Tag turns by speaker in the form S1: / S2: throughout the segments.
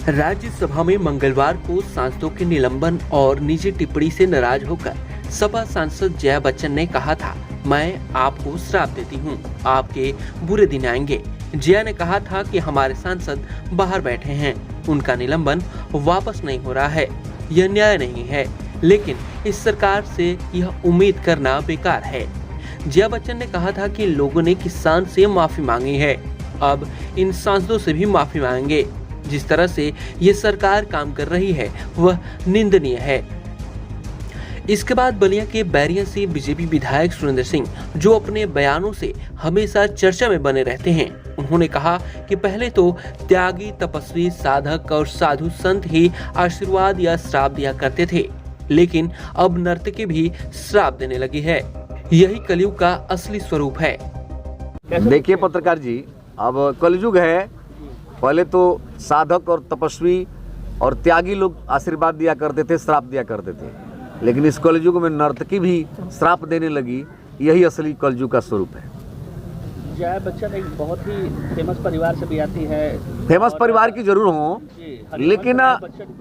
S1: राज्यसभा में मंगलवार को सांसदों के निलंबन और निजी टिप्पणी से नाराज होकर सपा सांसद जया बच्चन ने कहा था, मैं आपको श्राप देती हूं, आपके बुरे दिन आएंगे। जया ने कहा था कि हमारे सांसद बाहर बैठे हैं, उनका निलंबन वापस नहीं हो रहा है, यह न्याय नहीं है, लेकिन इस सरकार से यह उम्मीद करना बेकार है। जया बच्चन ने कहा था कि लोगों ने किसान से माफी मांगी है, अब इन सांसदों से भी माफी मांगेंगे। जिस तरह से ये सरकार काम कर रही है वह निंदनीय है। इसके बाद बलिया के बैरिया से बीजेपी विधायक सुरेंद्र सिंह, जो अपने बयानों से हमेशा चर्चा में बने रहते हैं, उन्होंने कहा कि पहले तो त्यागी, तपस्वी, साधक और साधु संत ही आशीर्वाद या श्राप दिया करते थे, लेकिन अब नर्तकी भी श्राप देने लगी है। यही कलयुग का असली स्वरूप है।
S2: देखिए पत्रकार जी, अब कलयुग है। पहले तो साधक और तपस्वी और त्यागी लोग आशीर्वाद दिया करते थे, श्राप दिया करते थे, लेकिन इस कलयुग में नर्तकी भी श्राप देने लगी। यही असली कलयुग का स्वरूप है।
S3: जया बच्चन एक बहुत ही फेमस परिवार से भी आती है।
S2: फेमस परिवार की जरूर हो, लेकिन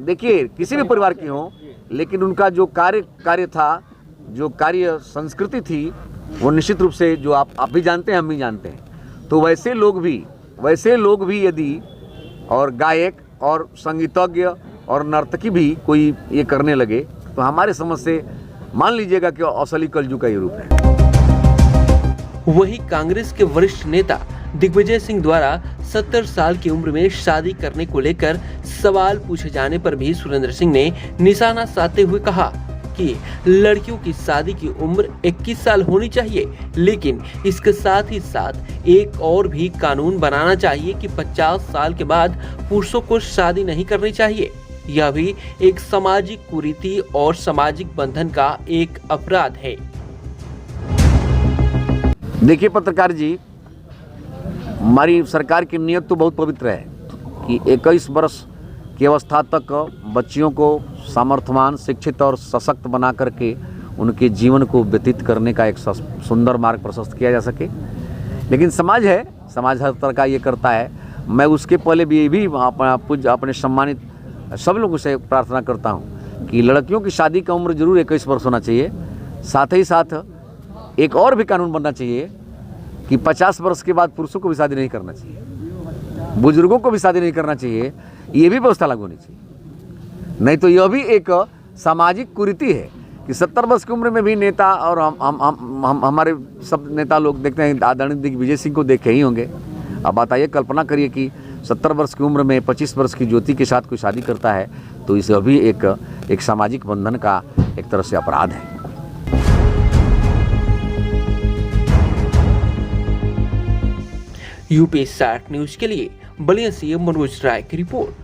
S2: देखिए किसी भी परिवार की हो, लेकिन उनका जो कार्य था, जो कार्य संस्कृति थी, वो निश्चित रूप से जो आप भी जानते हैं, हम भी जानते हैं। तो वैसे लोग भी यदि और गायक और संगीतज्ञ और नर्तकी भी कोई ये करने लगे तो हमारे समझ से मान लीजिएगा कि असली कलयुग का ये रूप है।
S1: वहीं कांग्रेस के वरिष्ठ नेता दिग्विजय सिंह द्वारा 70 साल की उम्र में शादी करने को लेकर सवाल पूछे जाने पर भी सुरेंद्र सिंह ने निशाना साधते हुए कहा कि लड़कियों की शादी की उम्र 21 साल होनी चाहिए, लेकिन इसके साथ ही साथ एक और भी कानून बनाना चाहिए कि 50 साल के बाद पुरुषों को शादी नहीं करनी चाहिए। यह भी एक सामाजिक कुरीति और सामाजिक बंधन का एक अपराध है।
S2: देखिए पत्रकार जी, हमारी सरकार की नीयत तो बहुत पवित्र है कि 21 वर्ष की अवस्था तक बच्चियों को सामर्थ्यवान, शिक्षित और सशक्त बना करके उनके जीवन को व्यतीत करने का एक सुंदर मार्ग प्रशस्त किया जा सके। लेकिन समाज है, समाज हर तरह का ये करता है। मैं उसके पहले भी ये भी अपने सम्मानित सब लोगों से प्रार्थना करता हूँ कि लड़कियों की शादी का उम्र जरूर 21 वर्ष होना चाहिए। साथ ही साथ एक और भी कानून बनना चाहिए कि 50 वर्ष के बाद पुरुषों को भी शादी नहीं करना चाहिए, बुजुर्गों को भी शादी नहीं करना चाहिए। ये भी व्यवस्था लागू होनी चाहिए। नहीं तो यह भी एक सामाजिक कुरीति है कि 70 वर्ष की उम्र में भी नेता, और हम हमारे सब नेता लोग देखते हैं, आदरणीय दिग्विजय सिंह को देखे ही होंगे। अब बताइए, कल्पना करिए कि 70 वर्ष की उम्र में 25 वर्ष की ज्योति के साथ कोई शादी करता है, तो इसे अभी एक सामाजिक बंधन का एक तरह से अपराध है।
S1: यूपी 60 न्यूज के लिए बलिया से मनोज राय की रिपोर्ट।